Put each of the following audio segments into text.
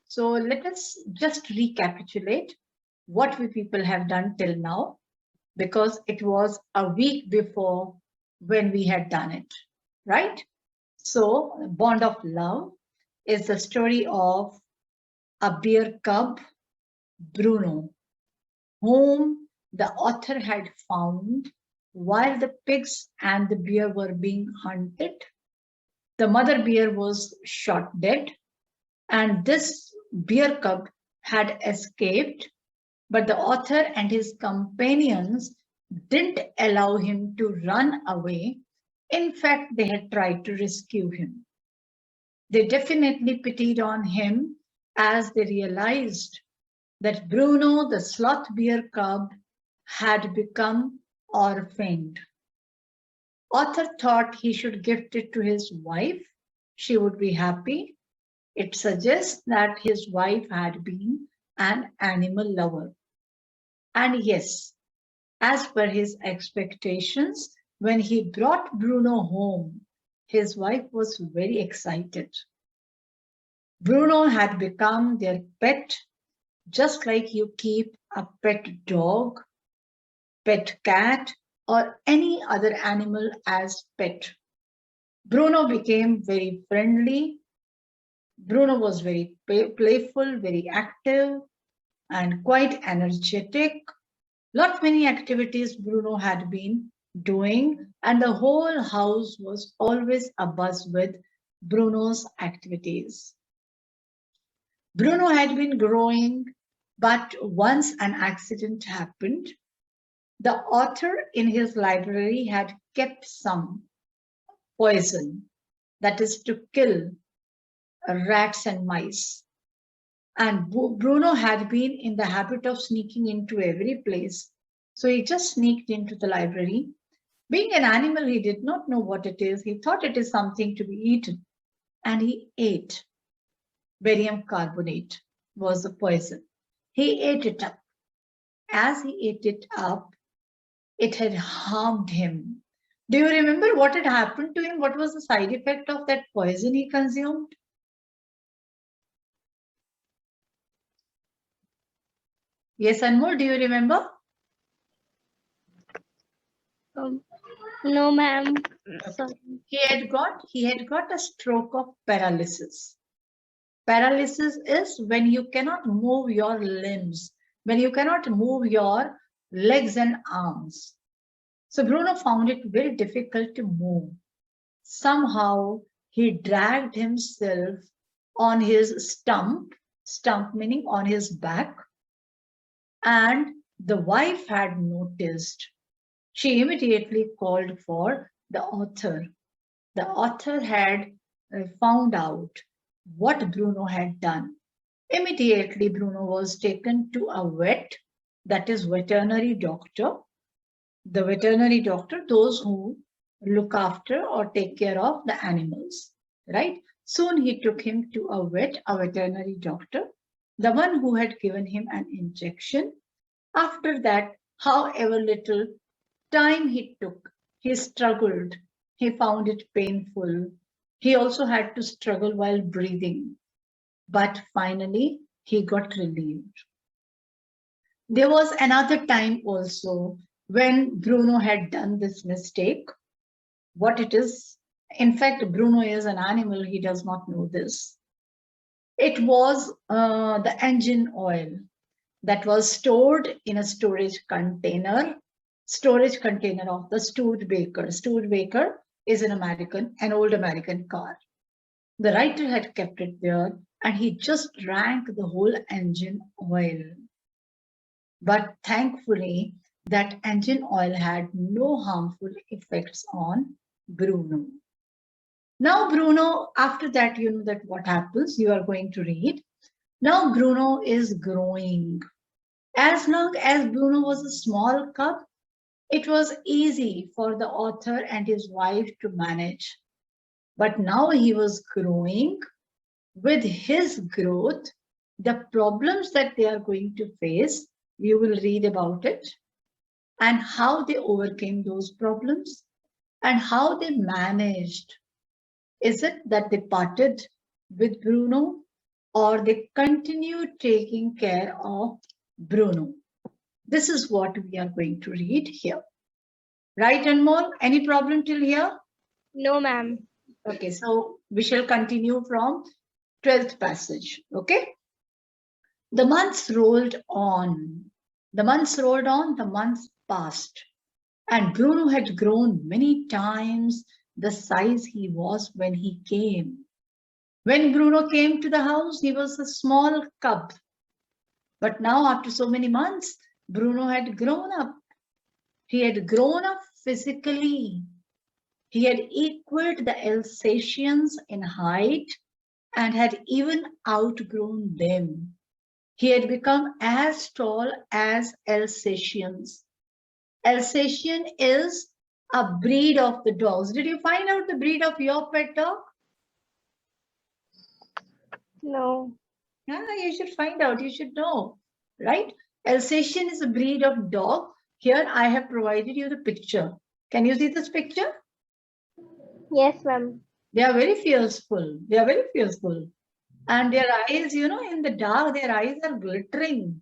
So let us just recapitulate what we people have done till now, because it was a week before when we had done it, right? So, Bond of Love is the story of a bear cub, Bruno, whom the author had found while the pigs and the bear were being hunted. The mother bear was shot dead, and this bear cub had escaped, but the author and his companions didn't allow him to run away. In fact, they had tried to rescue him. They definitely pitied on him as they realized that Bruno, the sloth bear cub, had become orphaned. Author thought he should gift it to his wife. She would be happy. It suggests that his wife had been an animal lover. And yes, as per his expectations, when he brought Bruno home, his wife was very excited. Bruno had become their pet, just like you keep a pet dog, pet cat, or any other animal as pet. Bruno became very friendly. Bruno was very playful, very active, and quite energetic. Lot many activities Bruno had been doing, and the whole house was always abuzz with Bruno's activities. Bruno had been growing, but once an accident happened. The author in his library had kept some poison, that is to kill rats and mice. And Bruno had been in the habit of sneaking into every place. So he just sneaked into the library. Being an animal, he did not know what it is. He thought it is something to be eaten. And he ate. Barium carbonate was the poison. He ate it up. As he ate it up, it had harmed him. Do you remember what had happened to him? What was the side effect of that poison he consumed? Yes, Anmol, do you remember? No, ma'am. He had got a stroke of paralysis. Paralysis is when you cannot move your limbs, when you cannot move your legs and arms. So Bruno found it very difficult to move. Somehow he dragged himself on his stump meaning on his back, and the wife had noticed. She immediately called for the author. The author had found out what Bruno had done. Immediately, Bruno was taken to a vet, that is veterinary doctor. The veterinary doctor, those who look after or take care of the animals, right? Soon he took him to a veterinary doctor, the one who had given him an injection. After that, however little time he took, he struggled. He found it painful. He also had to struggle while breathing. But finally, he got relieved. There was another time also when Bruno had done this mistake. What it is, in fact, Bruno is an animal, he does not know this. It was the engine oil that was stored in a storage container of the Studebaker. Studebaker is an old American car. The writer had kept it there, and he just drank the whole engine oil. But thankfully, that engine oil had no harmful effects on Bruno. Now Bruno, after that, you know that what happens, you are going to read. Now Bruno is growing. As long as Bruno was a small cub, it was easy for the author and his wife to manage. But now he was growing. With his growth, the problems that they are going to face, you will read about it, and how they overcame those problems and how they managed. Is it that they parted with Bruno? or they continued taking care of Bruno? This is what we are going to read here. Right, Anmol? Any problem till here? No, ma'am. Okay, so we shall continue from 12th passage. Okay. The months rolled on. The months rolled on, the months passed. And Bruno had grown many times the size he was when he came. When Bruno came to the house, he was a small cub. But now, after so many months, Bruno had grown up. He had grown up physically. He had equaled the Alsatians in height and had even outgrown them. He had become as tall as Alsatians. Alsatian is a breed of the dogs. Did you find out the breed of your pet dog? No. Yeah, you should find out. You should know, right? Alsatian is a breed of dog. Here I have provided you the picture. Can you see this picture? Yes, ma'am. They are very fearful. They are very fearful. And their eyes, in the dark, their eyes are glittering.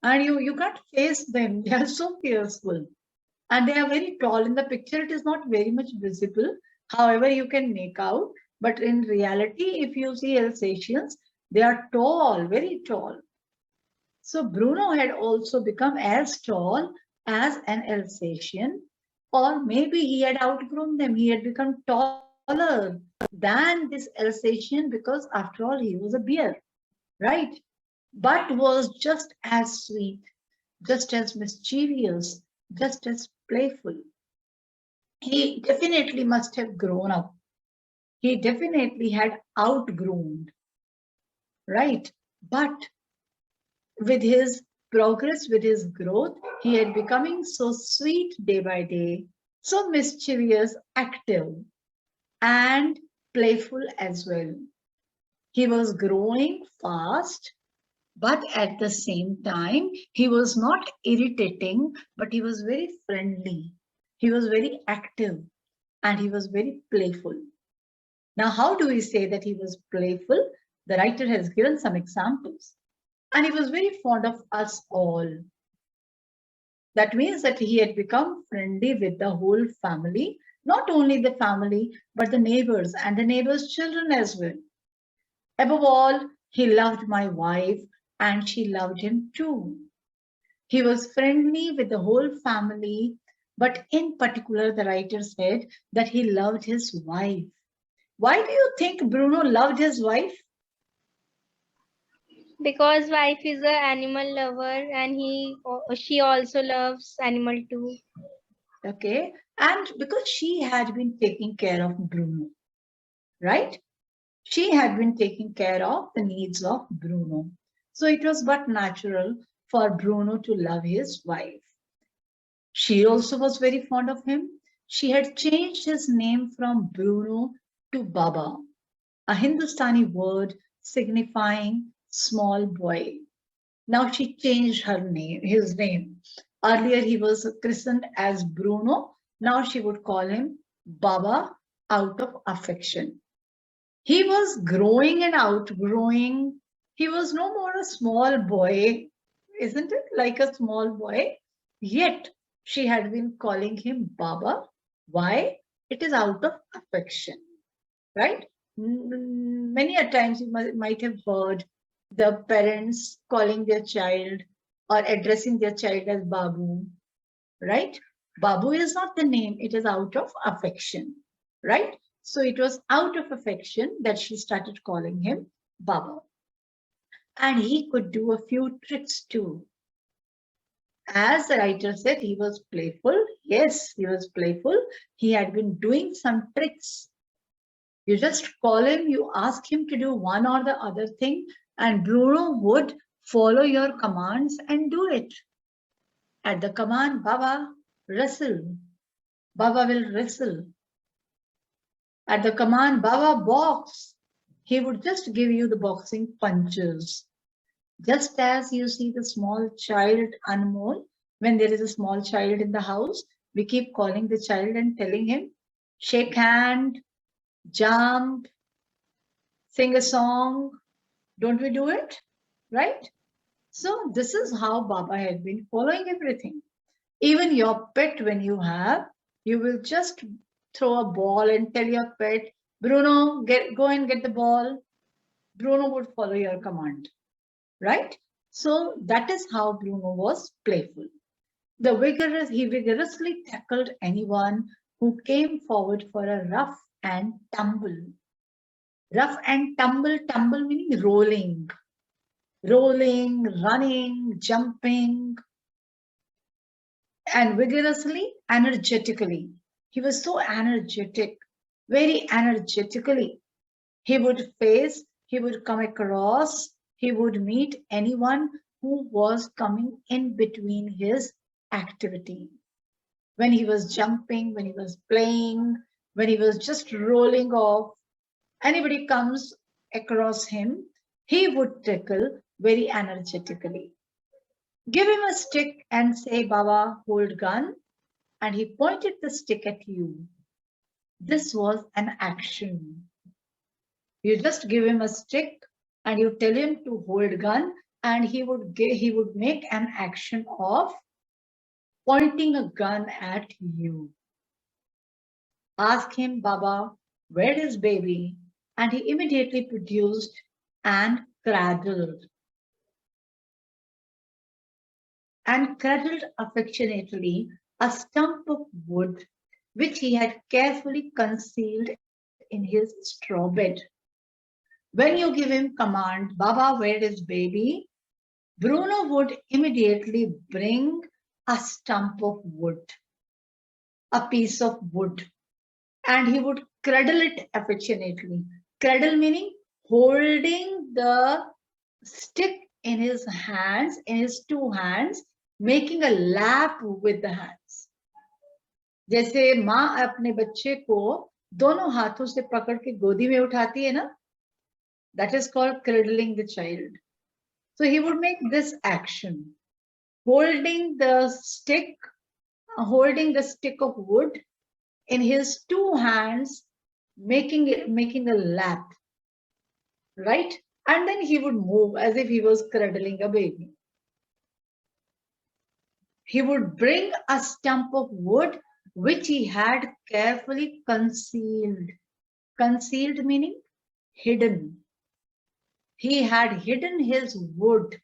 And you can't face them. They are so fearful. And they are very tall. In the picture, it is not very much visible. However, you can make out. But in reality, if you see Alsatians, they are tall, very tall. So Bruno had also become as tall as an Alsatian, or maybe he had outgrown them. He had become taller than this Alsatian because, after all, he was a bear, right? But was just as sweet, just as mischievous, just as playful. He definitely must have grown up. He definitely had outgrown, right? But with his progress, with his growth, he had becoming so sweet day by day, so mischievous, active, and playful as well. He was growing fast, but at the same time, he was not irritating, but he was very friendly. He was very active and he was very playful. Now, how do we say that he was playful? The writer has given some examples. And he was very fond of us all. That means that he had become friendly with the whole family, not only the family, but the neighbors and the neighbors' children as well. Above all, he loved my wife and she loved him too. He was friendly with the whole family, but in particular, the writer said that he loved his wife. Why do you think Bruno loved his wife? Because wife is a animal lover and she also loves animal too. Okay, and because she had been taking care of Bruno, right? She had been taking care of the needs of Bruno. So it was but natural for Bruno to love his wife. She also was very fond of him. She had changed his name from Bruno to Baba, a Hindustani word signifying small boy. Now she changed his name. Earlier he was christened as Bruno. Now she would call him Baba out of affection. He was growing and outgrowing. He was no more a small boy, isn't it? Like a small boy. Yet she had been calling him Baba. Why? It is out of affection, right? Many a times you might have heard the parents calling their child or addressing their child as Babu, right? Babu is not the name, it is out of affection, right? So it was out of affection that she started calling him Baba. And he could do a few tricks too. As the writer said, he was playful. Yes, he was playful. He had been doing some tricks. You just call him, you ask him to do one or the other thing, and Bruno would follow your commands and do it. At the command, Baba, wrestle. Baba will wrestle. At the command, Baba, box. He would just give you the boxing punches. Just as you see the small child Anmol, when there is a small child in the house, we keep calling the child and telling him, shake hand, jump, sing a song, Don't we do it? Right? So this is how Baba had been following everything. Even your pet, when you have, you will just throw a ball and tell your pet, Bruno, go and get the ball. Bruno would follow your command, right? So that is how Bruno was playful. He vigorously tackled anyone who came forward for a rough and tumble. Rough and tumble meaning rolling, running, jumping, and vigorously, energetically. He was so energetic, very energetically. He would come across, he would meet anyone who was coming in between his activity. When he was jumping, when he was playing, when he was just rolling off, anybody comes across him, he would tackle very energetically. Give him a stick and say, Baba, hold gun. And he pointed the stick at you. This was an action. You just give him a stick and you tell him to hold gun, and he would make an action of pointing a gun at you. Ask him, Baba, where is baby? And he immediately produced and cradled affectionately a stump of wood which he had carefully concealed in his straw bed. When you give him command, Baba, where is baby? Bruno would immediately bring a stump of wood, a piece of wood, and he would cradle it affectionately. Cradle meaning holding the stick in his hands, in his two hands, making a lap with the hands. जैसे माँ अपने बच्चे को दोनों हाथों से पकड़ के गोदी में उठाती है ना, that is called cradling the child. So he would make this action, holding the stick, holding the stick of wood in his two hands, making a lap, right? And then he would move as if he was cradling a baby. He would bring a stump of wood which he had carefully concealed. Concealed meaning hidden. He had hidden his wood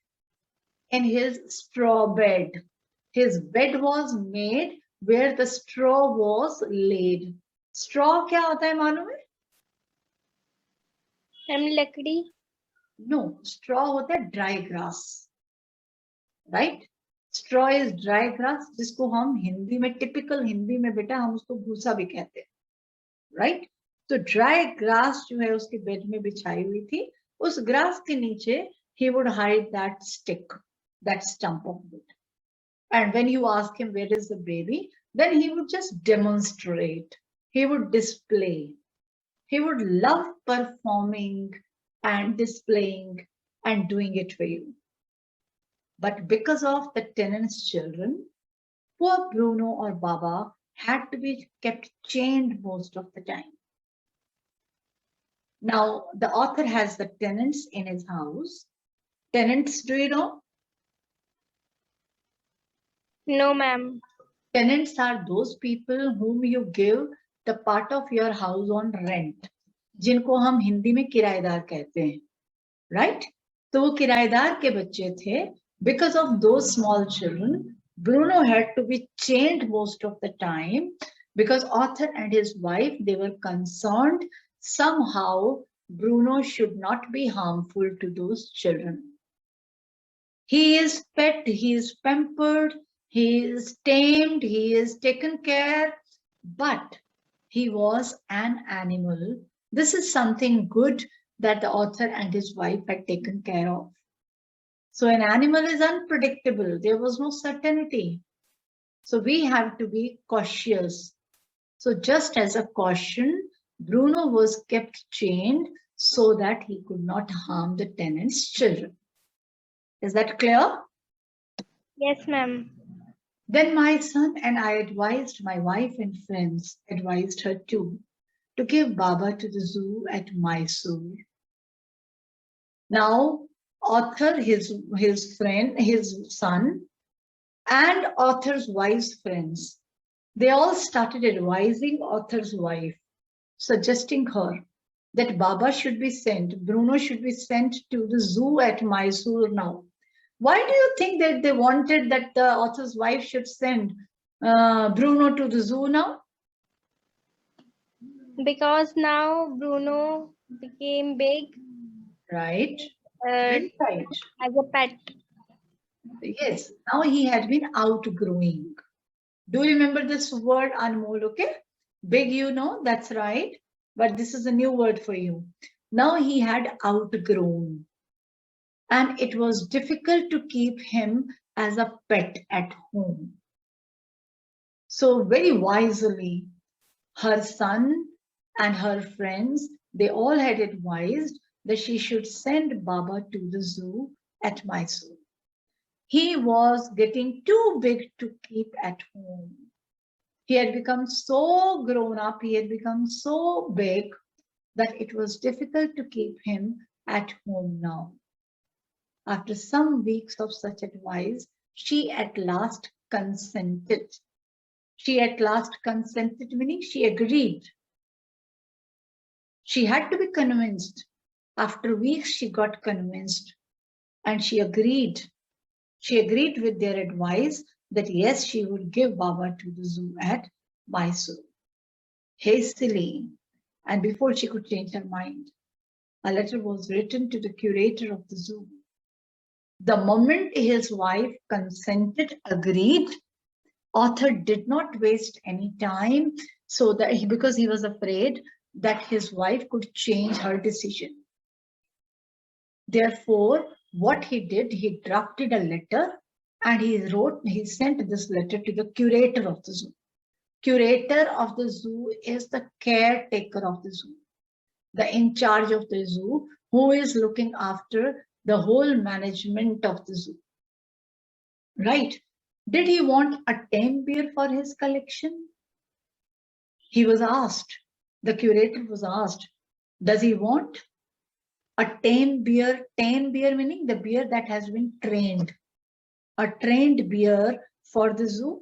in his straw bed. His bed was made where the straw was laid. Straw क्या होता है मालूम है? लकड़ी. No, straw होता है dry grass. Right? Straw is dry grass, जिसको हम हिंदी में typical हिंदी में बेटा हम उसको भूसा भी कहते हैं. Right? तो dry grass जो है उसके बेड में बिछाई हुई थी, उस grass के नीचे he would hide that stick, that stump of wood. And when you ask him where is the baby, then he would just demonstrate. He would display. He would love performing and displaying and doing it for you. But because of the tenant's children, poor Bruno or Baba had to be kept chained most of the time. Now, the author has the tenants in his house. Tenants, do you know? No, ma'am. Tenants are those people whom you give the part of your house on rent, जिनको हम हिंदी में किराएदार कहते हैं, right? तो वो किराएदार के बच्चे थे. Because of those small children, Bruno had to be chained most of the time because author and his wife, they were concerned somehow Bruno should not be harmful to those children. He is pet, he is pampered, he is tamed, he is taken care, but he was an animal. This is something good that the author and his wife had taken care of. So an animal is unpredictable. There was no certainty. So we have to be cautious. So just as a caution, Bruno was kept chained so that he could not harm the tenant's children. Is that clear? Yes, ma'am. Then my son and I advised my wife and friends, advised her too, to give Baba to the zoo at Mysore. Now, author, his friend, his son, and author's wife's friends, they all started advising author's wife, suggesting her that Baba should be sent, Bruno should be sent to the zoo at Mysore now. Why do you think that they wanted that the author's wife should send Bruno to the zoo now? Because now Bruno became big, Right, uh, very right. as a pet. Yes, now he had been outgrowing. Do you remember this word, Anmol? Okay, big, you know, that's right. But this is a new word for you. Now he had outgrown, and it was difficult to keep him as a pet at home. So, very wisely, her son and her friends, they all had advised that she should send Baba to the zoo at Mysore. He was getting too big to keep at home. He had become so grown up, he had become so big that it was difficult to keep him at home now. After some weeks of such advice, she at last consented. She at last consented, meaning she agreed. She had to be convinced. After weeks, she got convinced and she agreed. She agreed with their advice that yes, she would give Baba to the zoo at Mysore. Hastily, and before she could change her mind, a letter was written to the curator of the zoo. The moment his wife consented, agreed, author did not waste any time so that because he was afraid that his wife could change her decision. Therefore, what he did, he drafted a letter and he sent this letter to the curator of the zoo. Curator of the zoo is the caretaker of the zoo, the in charge of the zoo, who is looking after the whole management of the zoo. Right? Did he want a tame bear for his collection? He was asked, the curator was asked, does he want a tame bear? Tame bear meaning the bear that has been trained. A trained bear for the zoo?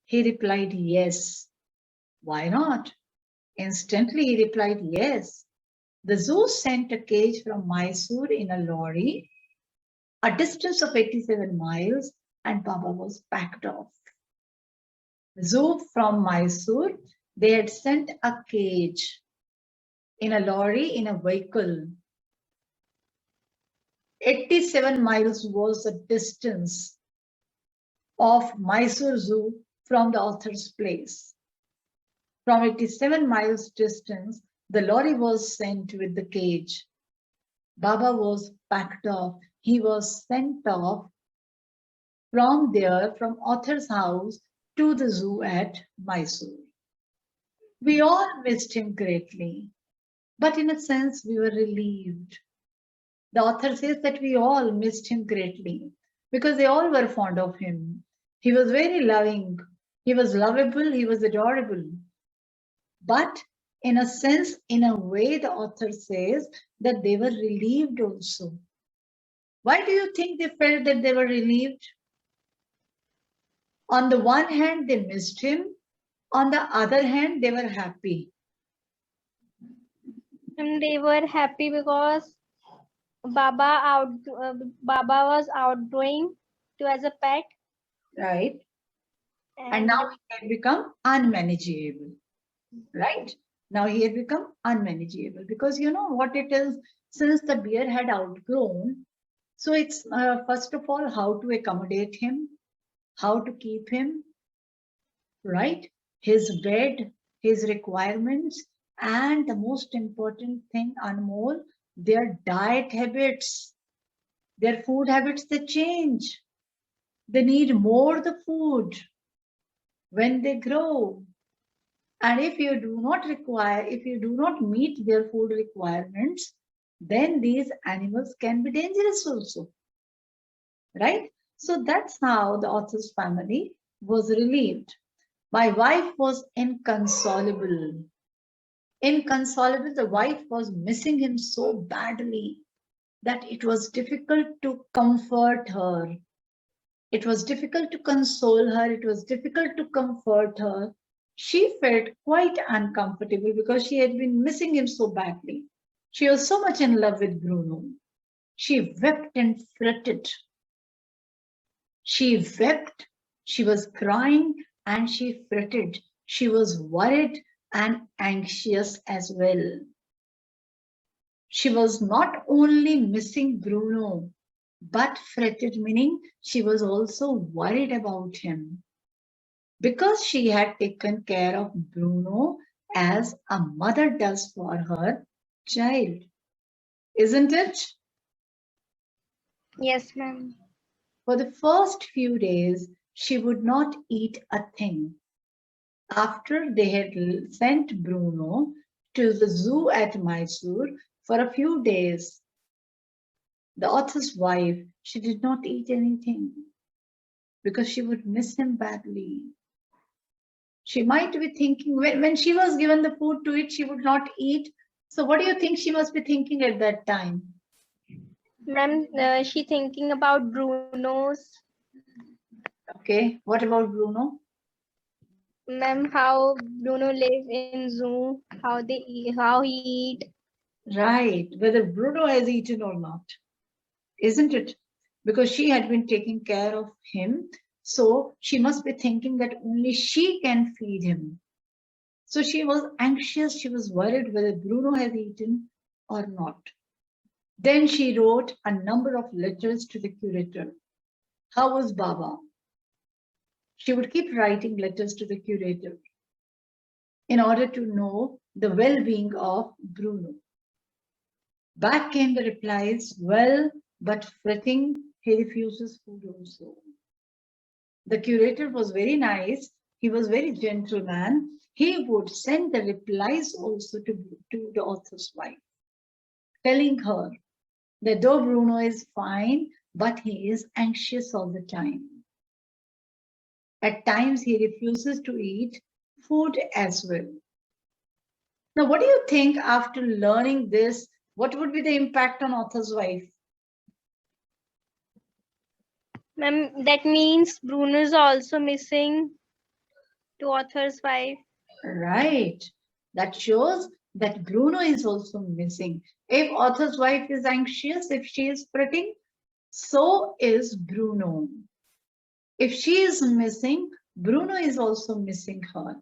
He replied, yes. Why not? Instantly he replied, yes. The zoo sent a cage from Mysore in a lorry, a distance of 87 miles, and Baba was packed off. The zoo from Mysore, they had sent a cage in a lorry in a vehicle. 87 miles was the distance of Mysore Zoo from the author's place. From 87 miles distance, the lorry was sent with the cage. Baba was packed off. He was sent off from there, from author's house to the zoo at Mysore. We all missed him greatly, but in a sense, we were relieved. The author says that we all missed him greatly because they all were fond of him. He was very loving, he was lovable, he was adorable. But in a sense, in a way, the author says that they were relieved also. Why do you think they felt that they were relieved? On the one hand, they missed him. On the other hand, they were happy. And they were happy because Baba was outgrowing to as a pet, Right? And and now he had become unmanageable. Right? Now he had become unmanageable because you know what it is, since the bear had outgrown. So it's first of all how to accommodate him, how to keep him, right? His bed, his requirements, and the most important thing, Anmol, their diet habits, their food habits, they change. They need more the food when they grow. And if you do not require, if you do not meet their food requirements, then these animals can be dangerous also, right? So that's how the author's family was relieved. My wife was inconsolable. Inconsolable, the wife was missing him so badly. that it was difficult to comfort her. It was difficult to console her. It was difficult to comfort her. She felt quite uncomfortable because she had been missing him so badly. She was so much in love with Bruno. She wept and fretted. She wept, she was crying, and she fretted. She was worried and anxious as well. She was not only missing Bruno, but fretted, meaning she was also worried about him because she had taken care of Bruno as a mother does for her child, isn't it? Yes, ma'am. For the first few days, she would not eat a thing. After they had sent Bruno to the zoo at Mysore for a few days, the author's wife, she did not eat anything because she would miss him badly. She might be thinking, when she was given the food to eat, she would not eat. So, what do you think she must be thinking at that time? Ma'am, she thinking about Bruno's. Okay, what about Bruno? Ma'am, how Bruno live in zoo, how they eat, how he eat. Right, whether Bruno has eaten or not, isn't it? Because she had been taking care of him, so she must be thinking that only she can feed him. So she was anxious, she was worried whether Bruno has eaten or not. Then she wrote a number of letters to the curator. How was Baba? She would keep writing letters to the curator in order to know the well being of Bruno. Back came the replies, well, but fretting, he refuses food also. The curator was very nice. He was very gentleman. He would send the replies also to the author's wife, telling her that though Bruno is fine, but he is anxious all the time. At times, he refuses to eat food as well. Now, what do you think after learning this? What would be the impact on author's wife? Ma'am, that means Bruno is also missing to author's wife. Right. That shows that Bruno is also missing. If author's wife is anxious, if she is fretting, so is Bruno. If she is missing, Bruno is also missing her.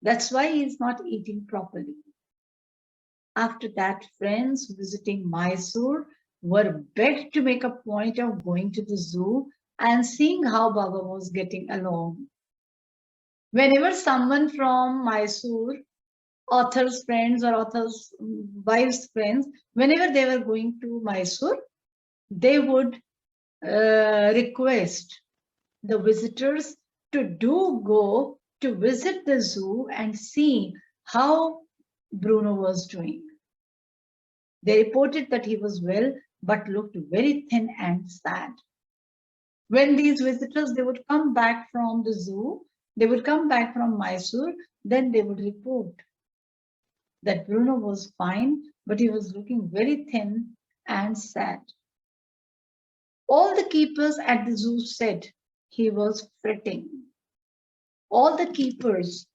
That's why he is not eating properly. After that, friends visiting Mysore were begged to make a point of going to the zoo and seeing how Baba was getting along. Whenever someone from Mysore, author's friends or author's wives' friends, whenever they were going to Mysore, they would request the visitors to do go to visit the zoo and see how Bruno was doing. They reported that he was well, but looked very thin and sad. When these visitors, they would come back from the zoo, they would come back from Mysore, then they would report that Bruno was fine, but he was looking very thin and sad. All the keepers at the zoo said he was fretting. All the keepers,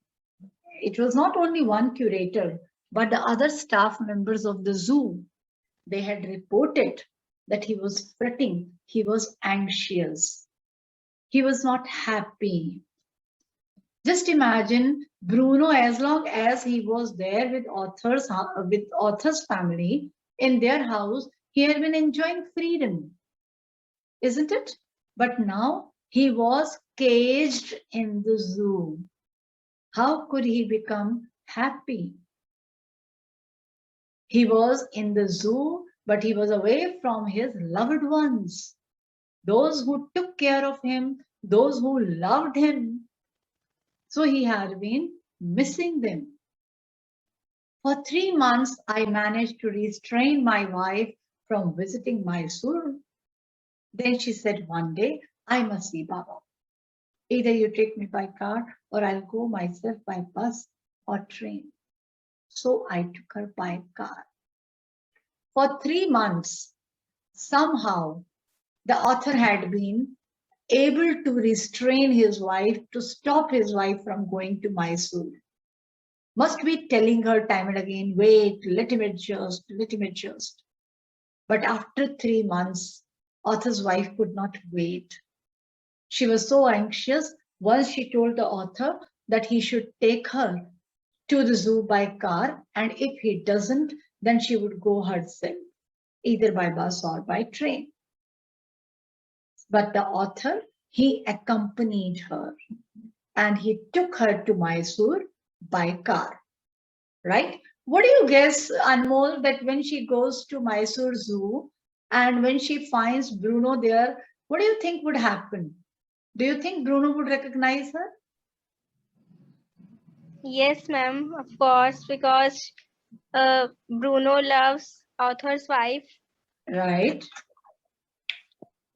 it was not only one curator, but the other staff members of the zoo, they had reported that he was fretting, he was anxious, he was not happy. Just imagine Bruno, as long as he was there with author's family in their house, he had been enjoying freedom, isn't it? But now he was caged in the zoo. How could he become happy? He was in the zoo, but he was away from his loved ones, those who took care of him, those who loved him. So he had been missing them. For 3 months, I managed to restrain my wife from visiting Mysore. Then she said one day, I must see Baba. Either you take me by car or I'll go myself by bus or train. So I took her by car. For 3 months, Somehow, the author had been able to restrain his wife, to stop his wife from going to Mysore. Must be telling her time and again, wait, let him adjust, let him adjust. But after 3 months, author's wife could not wait. She was so anxious. Once she told the author that he should take her to the zoo by car, and if he doesn't, then she would go herself, either by bus or by train. But the author, he accompanied her and he took her to Mysore by car, right? What do you guess, Anmol, that when she goes to Mysore Zoo and when she finds Bruno there, what do you think would happen? Do you think Bruno would recognize her? Yes, ma'am, of course, because Bruno loves author's wife, Right,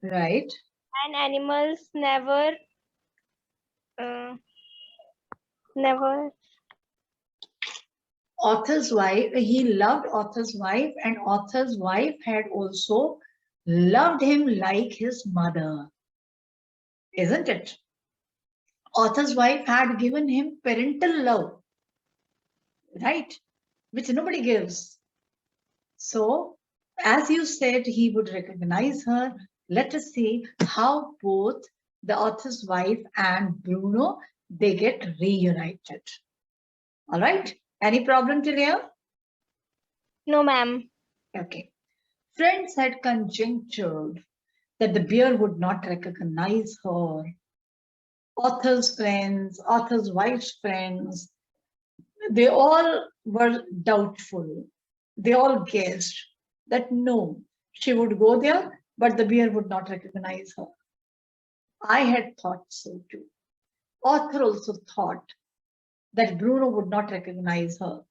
right. and animals uh, never. Author's wife, he loved author's wife, and author's wife had also loved him like his mother, isn't it? Author's wife had given him parental love, right? Which nobody gives. So, as you said, he would recognize her. Let us see how both the author's wife and Bruno they get reunited. All right. Any problem till here? No, ma'am. Okay. Friends had conjectured that the bear would not recognize her. Author's friends, author's wife's friends, they all were doubtful. They all guessed that no, she would go there, but the bear would not recognize her. I had thought so too. Author also thought that Bruno would not recognize her.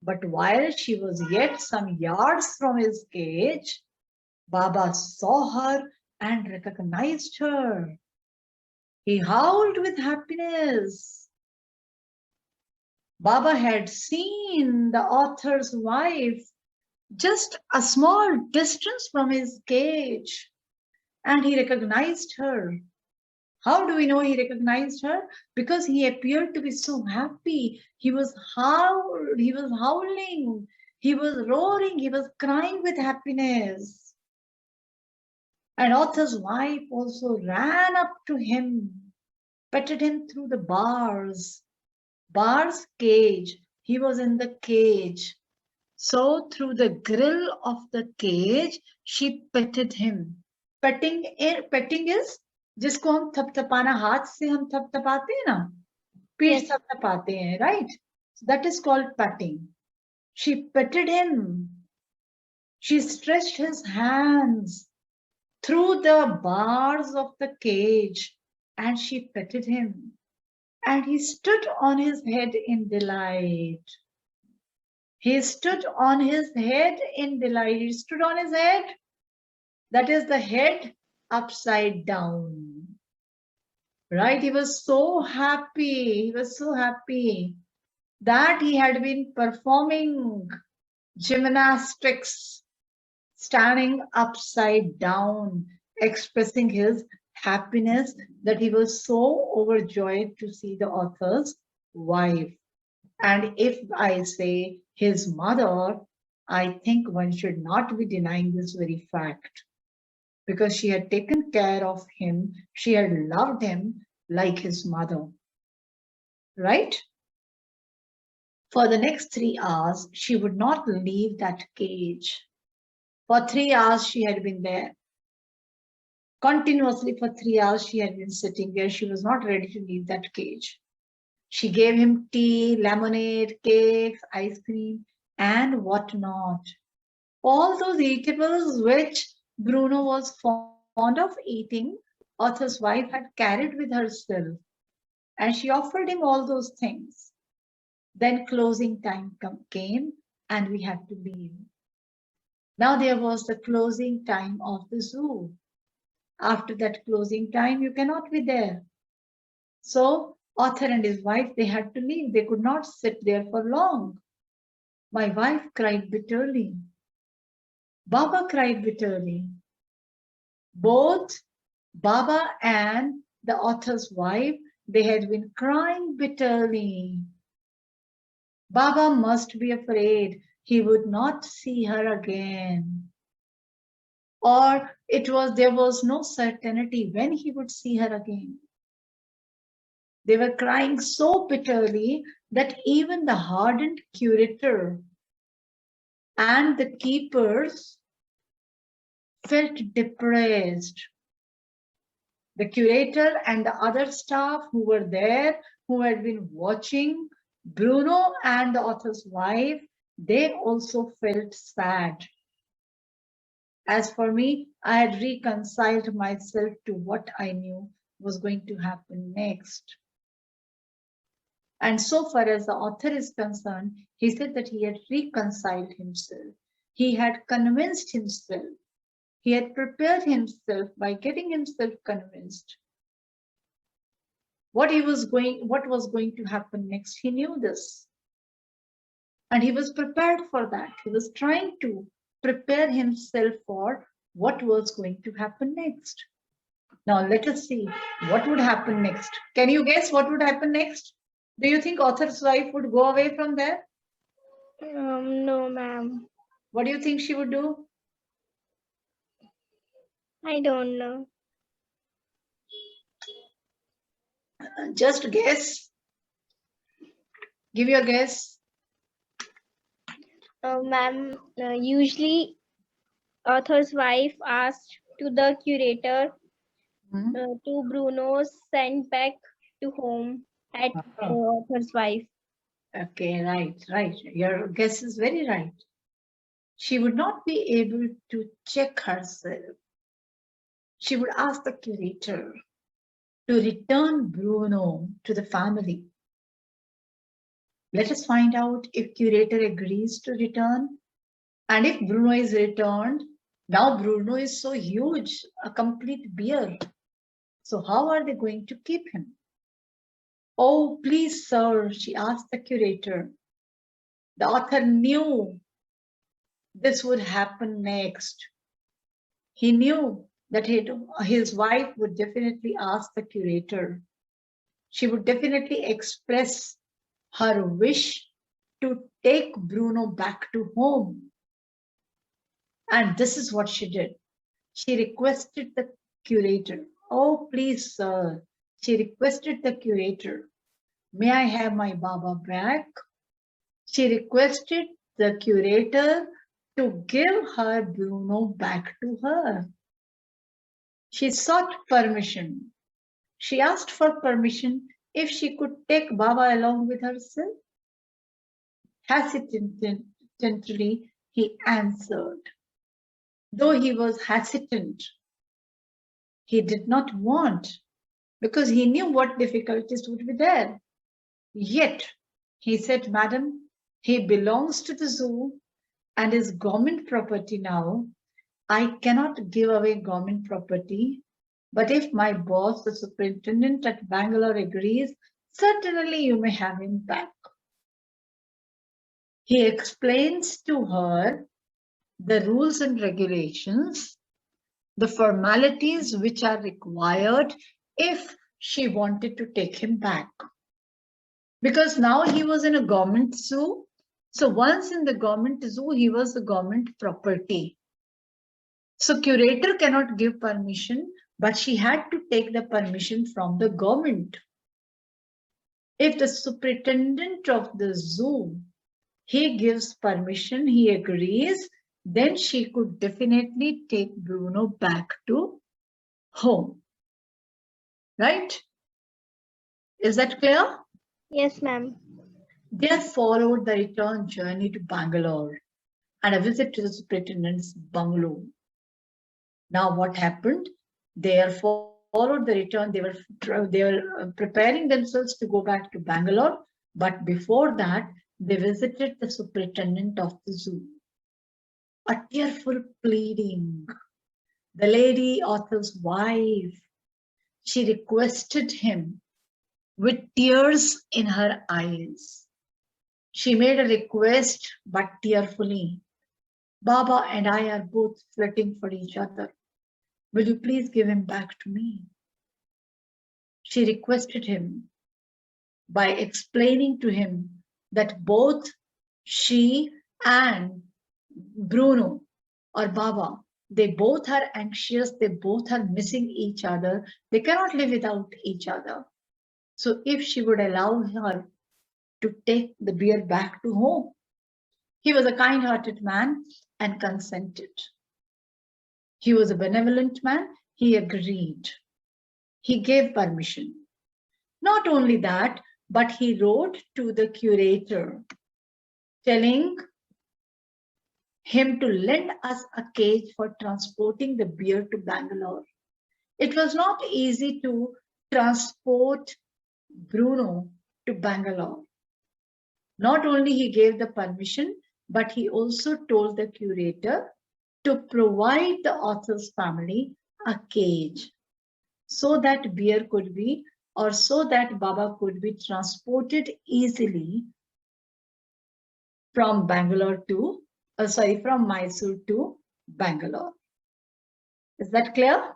But while she was yet some yards from his cage, Baba saw her and recognized her. He howled with happiness. Baba had seen the author's wife just a small distance from his cage, and he recognized her. How do we know he recognized her? Because he appeared to be so happy. He was howling, he was roaring, he was crying with happiness. And author's wife also ran up to him, petted him through the bars. Bars cage. He was in the cage. So through the grill of the cage, she petted him. Petting is जिसको हम थपथपाना हाथ से हम थपथपाते हैं ना पीठ Yes. थपथपाते हैं right so that is called petting. She petted him. She stretched his hands through the bars of the cage and she petted him and he stood on his head in delight. He stood on his head in delight. He stood on his head. That is the head upside down. Right? He was so happy. He was so happy that he had been performing gymnastics, standing upside down, expressing his happiness that he was so overjoyed to see the author's wife. And if I say his mother, I think one should not be denying this very fact because she had taken care of him, she had loved him like his mother, right? For the next 3 hours, she would not leave that cage. For 3 hours, she had been there. Continuously for 3 hours, she had been sitting there. She was not ready to leave that cage. She gave him tea, lemonade, cakes, ice cream, and whatnot. All those eatables which Bruno was fond of eating, Arthur's wife had carried with herself, and she offered him all those things. Then closing time came, and we had to leave. Now there was the closing time of the zoo. After that closing time, you cannot be there. So Arthur and his wife, they had to leave. They could not sit there for long. My wife cried bitterly. Baba cried bitterly. Both Baba and the author's wife, they had been crying bitterly. Baba must be afraid he would not see her again. Or there was no certainty when he would see her again. They were crying so bitterly that even the hardened curator and the keepers felt depressed. The curator and the other staff who were there, who had been watching Bruno and the author's wife, they also felt sad. As for me, I had reconciled myself to what I knew was going to happen next. And so far as the author is concerned, he said that he had reconciled himself. He had convinced himself. He had prepared himself by getting himself convinced. What was going to happen next? He knew this. And he was prepared for that. He was trying to prepare himself for what was going to happen next. Now let us see what would happen next. Can you guess what would happen next? Do you think author's wife would go away from there? No, ma'am. What do you think she would do? I don't know. Just guess. Give your guess. Ma'am, usually author's wife asked to the curator Hmm? to Bruno sent back to home at author's wife. Okay, right. Your guess is very right. She would not be able to check herself. She would ask the curator to return Bruno to the family. Let us find out if curator agrees to return. And if Bruno is returned, now Bruno is so huge, a complete bear. So how are they going to keep him? Oh, please, sir, she asked the curator. The author knew this would happen next. He knew that his wife would definitely ask the curator. She would definitely express her wish to take Bruno back to home. And this is what she did. She requested the curator, oh, please, sir. She requested the curator, may I have my Baba back? She requested the curator to give her Bruno back to her. She sought permission. She asked for permission if she could take Baba along with herself. Hesitantly, he answered. Though he was hesitant, he did not want, because he knew what difficulties would be there. Yet, he said, Madam, he belongs to the zoo and is government property now. I cannot give away government property, but if my boss, the superintendent at Bangalore, agrees, certainly you may have him back. He explains to her the rules and regulations, the formalities which are required if she wanted to take him back. Because now he was in a government zoo. So once in the government zoo, he was the government property. So curator cannot give permission, but she had to take the permission from the government. If the superintendent of the zoo, he gives permission, he agrees, then she could definitely take Bruno back to home. Right? Is that clear? Yes, ma'am. They followed the return journey to Bangalore and a visit to the superintendent's bungalow. Now what happened? They followed the return. They were preparing themselves to go back to Bangalore. But before that, they visited the superintendent of the zoo. A tearful pleading. The lady author's wife, she requested him with tears in her eyes. She made a request, but tearfully. Baba and I are both flirting for each other. Will you please give him back to me? She requested him by explaining to him that both she and Bruno or Baba, they both are anxious, they both are missing each other, they cannot live without each other. So if she would allow her to take the bear back to home, he was a kind-hearted man and consented. He was a benevolent man, he agreed. He gave permission. Not only that, but he wrote to the curator telling him to lend us a cage for transporting the bear to Bangalore. It was not easy to transport Bruno to Bangalore. Not only he gave the permission, but he also told the curator to provide the author's family a cage so that bear could be, or so that Baba could be transported easily from Bangalore to, from Mysore to Bangalore. Is that clear?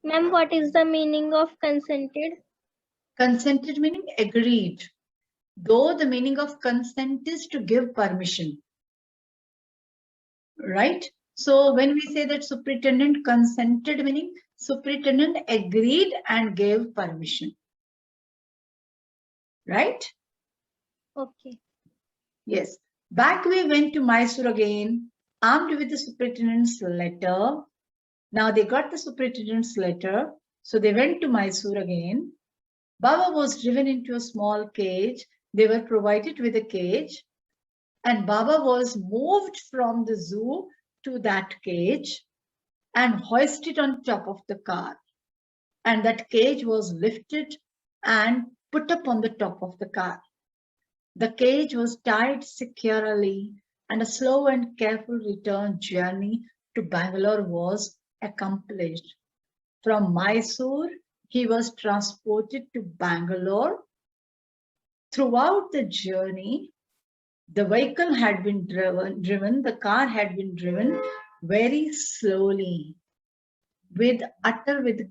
Ma'am, what is the meaning of consented? Consented meaning agreed. Though the meaning of consent is to give permission, right? So when we say that superintendent consented, meaning superintendent agreed and gave permission, right? Okay. Yes. Back we went to Mysore again, armed with the superintendent's letter. Now they got the superintendent's letter, so they went to Mysore again. Baba was driven into a small cage. They were provided with a cage, and Baba was moved from the zoo to that cage and hoisted on top of the car. And that cage was lifted and put up on the top of the car. The cage was tied securely, and a slow and careful return journey to Bangalore was accomplished. From Mysore, he was transported to Bangalore. Throughout the journey, the vehicle had been driven, the car had been driven very slowly, with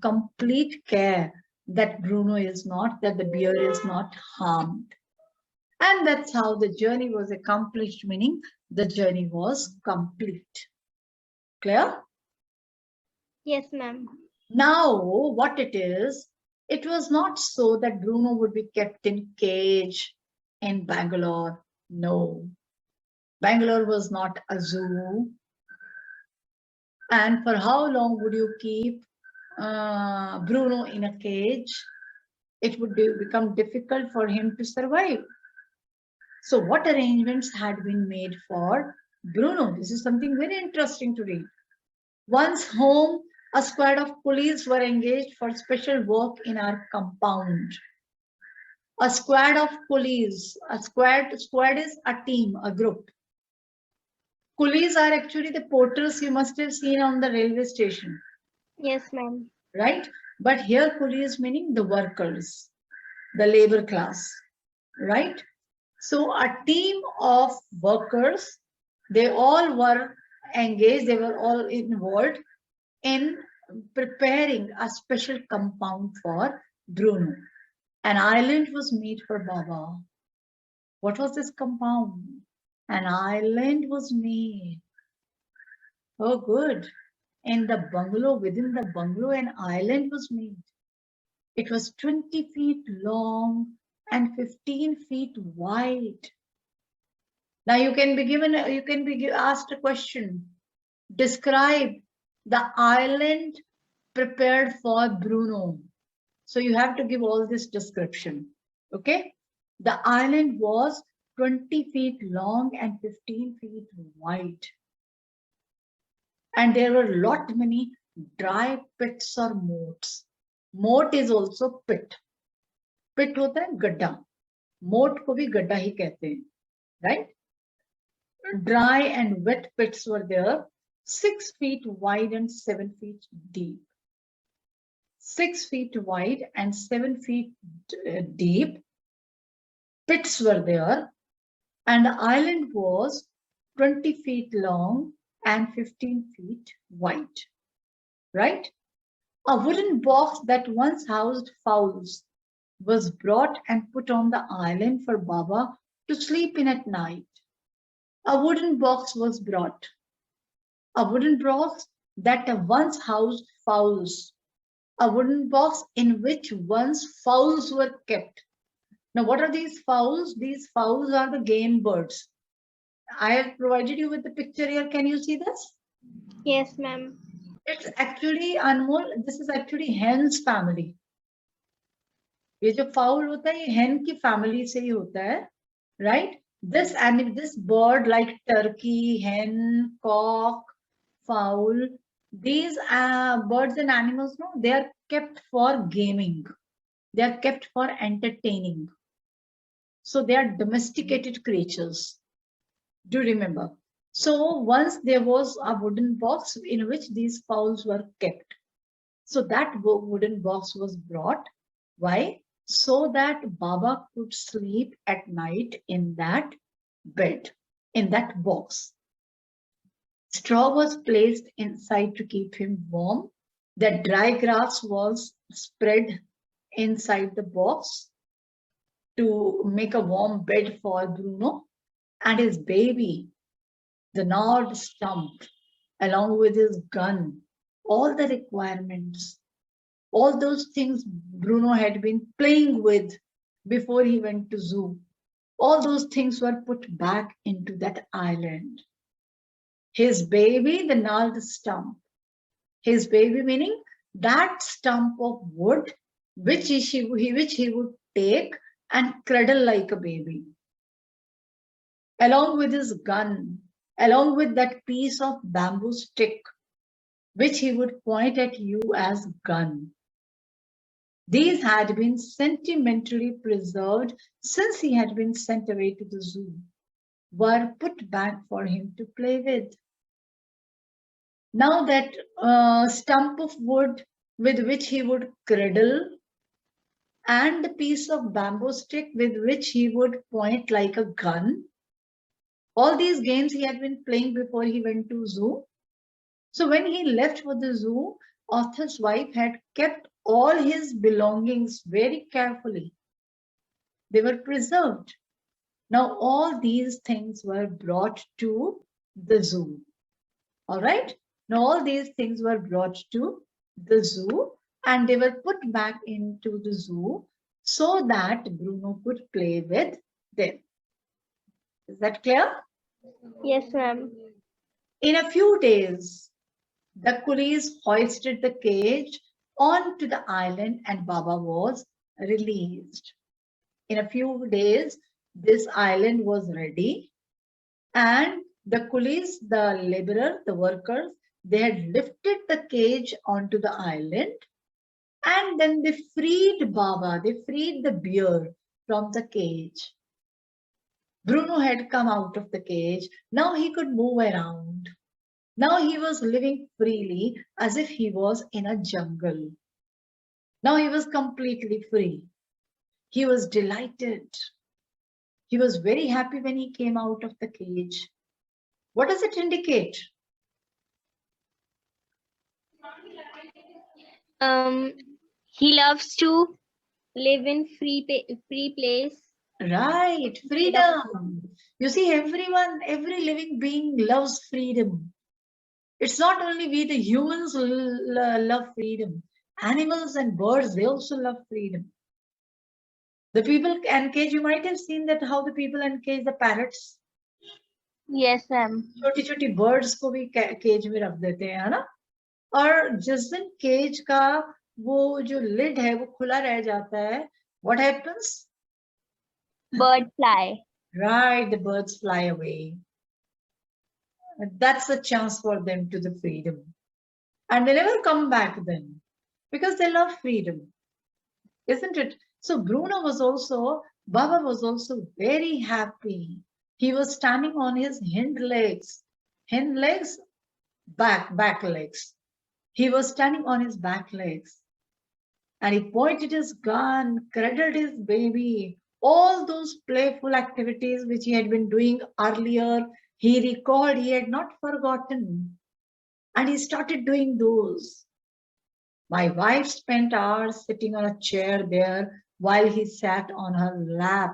complete care that Bruno is not, that the bear is not harmed. And that's how the journey was accomplished, meaning the journey was complete. Clear? Yes, ma'am. Now, what it was not so that Bruno would be kept in cage in Bangalore. No. Bangalore was not a zoo. And for how long would you keep Bruno in a cage? It would become difficult for him to survive. So what arrangements had been made for Bruno? This is something very interesting to read. Once home, a squad of police were engaged for special work in our compound. A squad of police, squad is a team, a group. Coolies are actually the porters you must have seen on the railway station. Yes, ma'am. Right? But here coolies meaning the workers, the labor class, right? So a team of workers, they all were engaged, they were all involved in preparing a special compound for Bruno. An island was made for Baba. What was this compound? An island was made. Oh, good. In the bungalow, within the bungalow, an island was made. It was 20 feet long and 15 feet wide. Now you can be asked a question. Describe the island prepared for Bruno. So you have to give all this description. Okay. The island was 20 feet long and 15 feet wide. And there were lot many dry pits or moats. Moat is also pit. Pit होता है गड्ढा. Moat को भी गड्ढा ही कहते हैं, right? Dry and wet pits were there, 6 feet wide and 7 feet deep. 6 feet wide and 7 feet deep. Pits were there, and the island was 20 feet long and 15 feet wide, right? A wooden box that once housed fowls was brought and put on the island for Baba to sleep in at night. A wooden box was brought, a wooden box that once housed fowls, a wooden box in which once fowls were kept. Now, what are these fowls? These fowls are the game birds. I have provided you with the picture here. Can you see this? Yes, ma'am. It's actually Anmol. This is actually hen's family. ये जो foul होता है ये hen की family से ही होता है, right? This bird like turkey, hen, cock, fowl, these birds and animals, no, they are kept for gaming. They are kept for entertaining. So they are domesticated creatures. Do remember? So once there was a wooden box in which these fowls were kept. So that wooden box was brought. Why? So that Baba could sleep at night in that bed, in that box. Straw was placed inside to keep him warm. The dry grass was spread inside the box to make a warm bed for Bruno and his baby. The gnarled stump, along with his gun, all the requirements, all those things Bruno had been playing with before he went to zoo, all those things were put back into that island. His baby, the gnarled stump. His baby meaning that stump of wood which he would take and cradle like a baby. Along with his gun, along with that piece of bamboo stick which he would point at you as gun. These had been sentimentally preserved since he had been sent away to the zoo, were put back for him to play with. Now that stump of wood with which he would cradle and the piece of bamboo stick with which he would point like a gun, all these games he had been playing before he went to zoo. So when he left for the zoo, Arthur's wife had kept all his belongings very carefully. They were preserved. Now all these things were brought to the zoo. All right. Now all these things were brought to the zoo and they were put back into the zoo so that Bruno could play with them. Is that clear? Yes, ma'am. In a few days, the coolies hoisted the cage onto the island and Baba was released. In a few days, this island was ready and the coolies, the laborers, the workers, they had lifted the cage onto the island and then they freed Baba, they freed the bear from the cage. Bruno had come out of the cage. Now he could move around. Now he was living freely as if he was in a jungle. Now he was completely free. He was delighted. He was very happy when he came out of the cage. What does it indicate? He loves to live in free place. Right, freedom. You see, every living being loves freedom. It's not only we, the humans love freedom. Animals and birds, they also love freedom. The people encage, you might have seen that how the people encage the parrots. Yes, ma'am. छोटी छोटी birds को भी cage में रख देते हैं, है ना? और जिस दिन cage का वो जो lid है वो खुला रह जाता है, what happens? Bird fly. Right, the birds fly away. That's a chance for them to the freedom. And they never come back then because they love freedom. Isn't it? So Bruno was also, Baba was also very happy. He was standing on his hind legs, back legs. He was standing on his back legs. And he pointed his gun, cradled his baby, all those playful activities which he had been doing earlier, He recalled he had not forgotten, and he started doing those. My wife spent hours sitting on a chair there while he sat on her lap.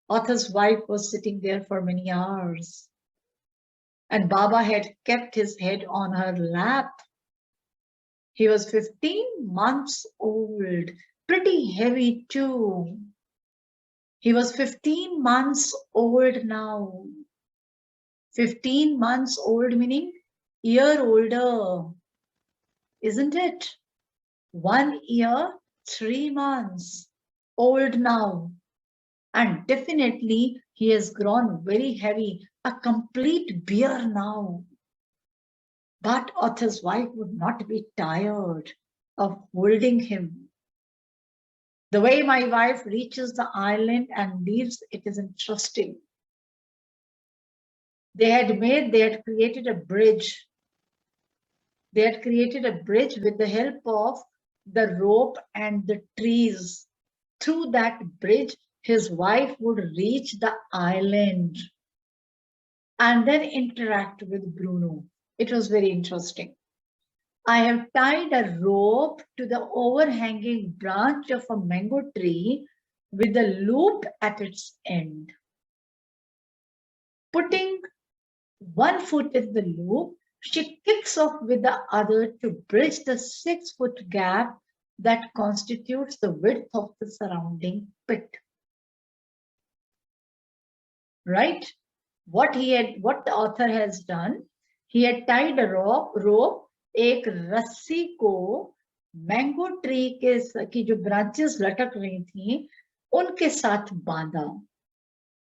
Author's wife was sitting there for many hours, and Baba had kept his head on her lap. He was 15 months old, pretty heavy too. He was 15 months old now. 15 months old meaning year older, isn't it? 1 year, 3 months old now. And definitely he has grown very heavy, a complete bear now. But Author's wife would not be tired of holding him. The way my wife reaches the island and leaves, it is interesting. They had created a bridge. They had created a bridge with the help of the rope and the trees. Through that bridge, his wife would reach the island and then interact with Bruno. It was very interesting. I have tied a rope to the overhanging branch of a mango tree with a loop at its end. Putting one foot in the loop, she kicks off with the other to bridge the 6-foot gap that constitutes the width of the surrounding pit. Right? What the author has done, he had tied a rope एक रस्सी को mango tree की जो branches लटक रही थी उनके साथ बांधा,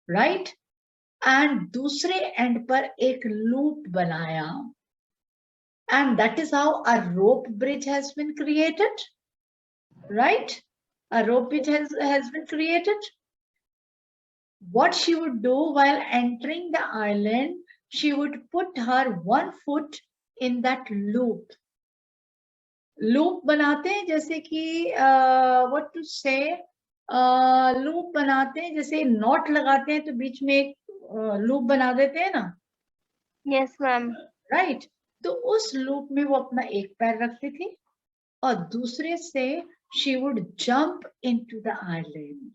राइट, एंड दूसरे एंड पर एक लूप बनाया, and that is how a rope bridge has been created, right, a rope bridge has been created. What she would do while entering the island, she would put her one foot in that loop. Loop बनाते हैं जैसे कि what to say, loop बनाते हैं जैसे knot लगाते हैं तो बीच में एक loop बना देते हैं ना. Yes, ma'am. Right. तो उस loop में वो अपना एक पैर रखती थी और दूसरे से she would jump into the island.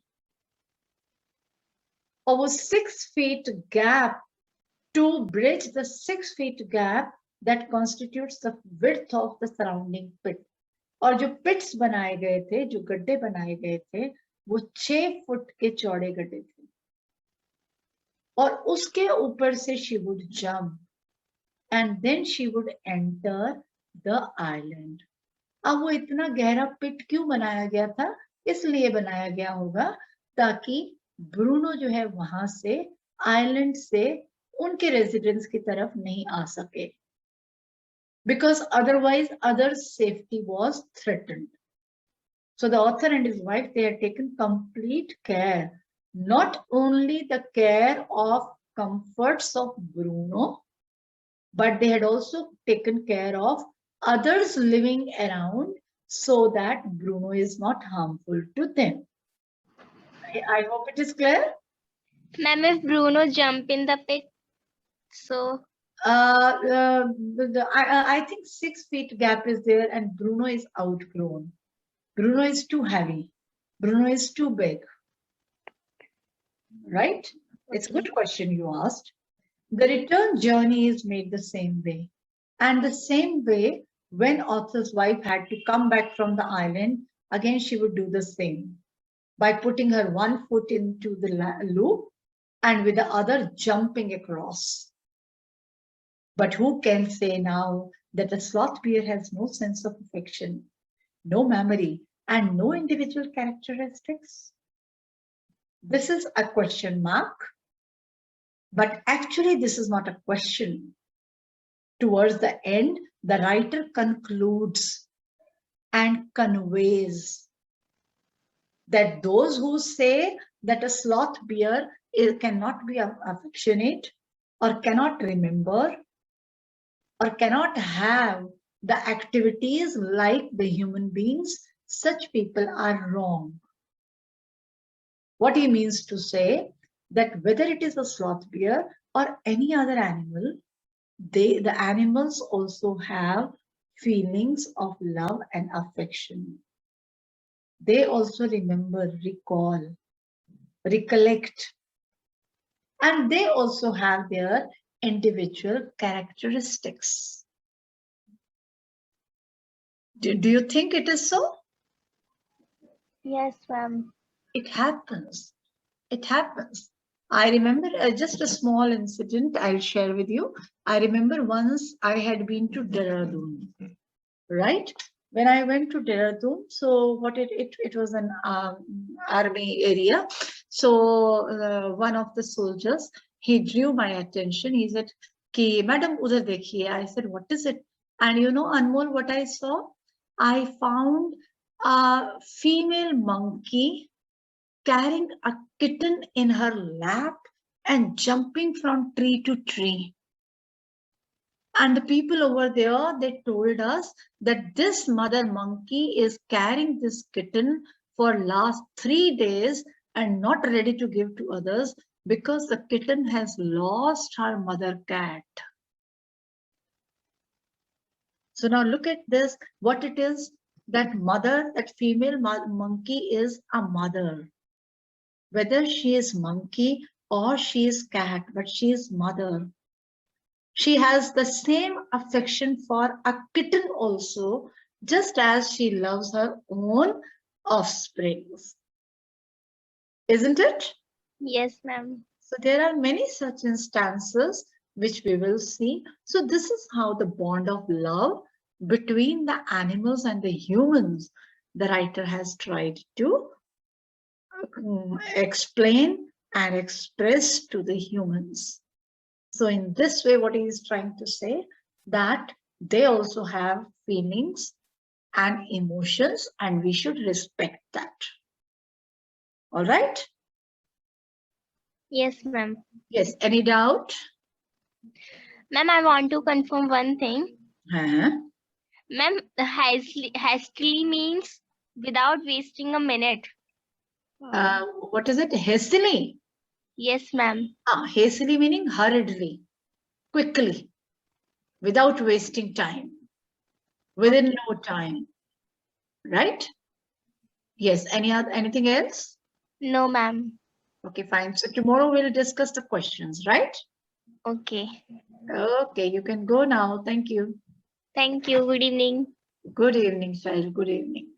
और वो 6 feet gap to bridge the 6 feet gap that constitutes the width of the surrounding pit. और जो pits बनाए गए थे, जो गड्ढे बनाए गए थे, वो 6 फुट के चौड़े गड्ढे थे और उसके ऊपर से she would jump and then she would enter the island. अब वो इतना गहरा पिट क्यों बनाया गया था? इसलिए बनाया गया होगा ताकि ब्रूनो जो है वहां से आइलैंड से उनके रेजिडेंस की तरफ नहीं आ सके, because otherwise others' safety was threatened. So the author and his wife, they had taken complete care, not only the care of comforts of Bruno, but they had also taken care of others living around so that Bruno is not harmful to them. I hope it is clear. Ma'am, if Bruno jump in the pit, so I think 6 feet gap is there and Bruno is outgrown. Bruno is too heavy. Bruno is too big. Right? It's a good question you asked. The return journey is made the same way. And the same way, when author's wife had to come back from the island, again she would do the same by putting her one foot into the loop and with the other jumping across. But who can say now that a sloth bear has no sense of affection, no memory, and no individual characteristics? This is a question mark, but actually this is not a question. Towards the end, the writer concludes and conveys that those who say that a sloth bear cannot be affectionate or cannot remember or cannot have the activities like the human beings, such people are wrong. What he means to say that whether it is a sloth bear or any other animal, the animals also have feelings of love and affection. They also remember, recall, recollect, and they also have their individual characteristics. Do you think it is so? Yes, ma'am. It happens. It happens. I remember just a small incident I'll share with you. I remember once I had been to Dehradun, right? When I went to Dehradun, so it was an army area. So one of the soldiers, he drew my attention. He said, "Ki madam, udhar dekhiye." I said, "What is it?" And you know, Anmol, what I saw? I found a female monkey carrying a kitten in her lap and jumping from tree to tree. And the people over there, they told us that this mother monkey is carrying this kitten for last 3 days and not ready to give to others because the kitten has lost her mother cat. So now look at this, what it is, that mother, that female monkey is a mother. Whether she is monkey or she is cat, but she is mother. She has the same affection for a kitten also, just as she loves her own offsprings. Isn't it? Yes, ma'am. So there are many such instances which we will see. So this is how the bond of love between the animals and the humans, the writer has tried to explain and express to the humans. So in this way, what he is trying to say, that they also have feelings and emotions and we should respect that. All right? Yes, ma'am. Yes, any doubt? Ma'am, I want to confirm one thing. Huh? Ma'am, hastily means without wasting a minute. What is it? Hastily. Yes, ma'am. Hastily meaning hurriedly, quickly, without wasting time, within no time. Right? Yes, anything else? No, ma'am. Okay, fine. So tomorrow we'll discuss the questions, right? Okay. Okay, you can go now. Thank you. Thank you. Good evening. Good evening, Sahil. Good evening.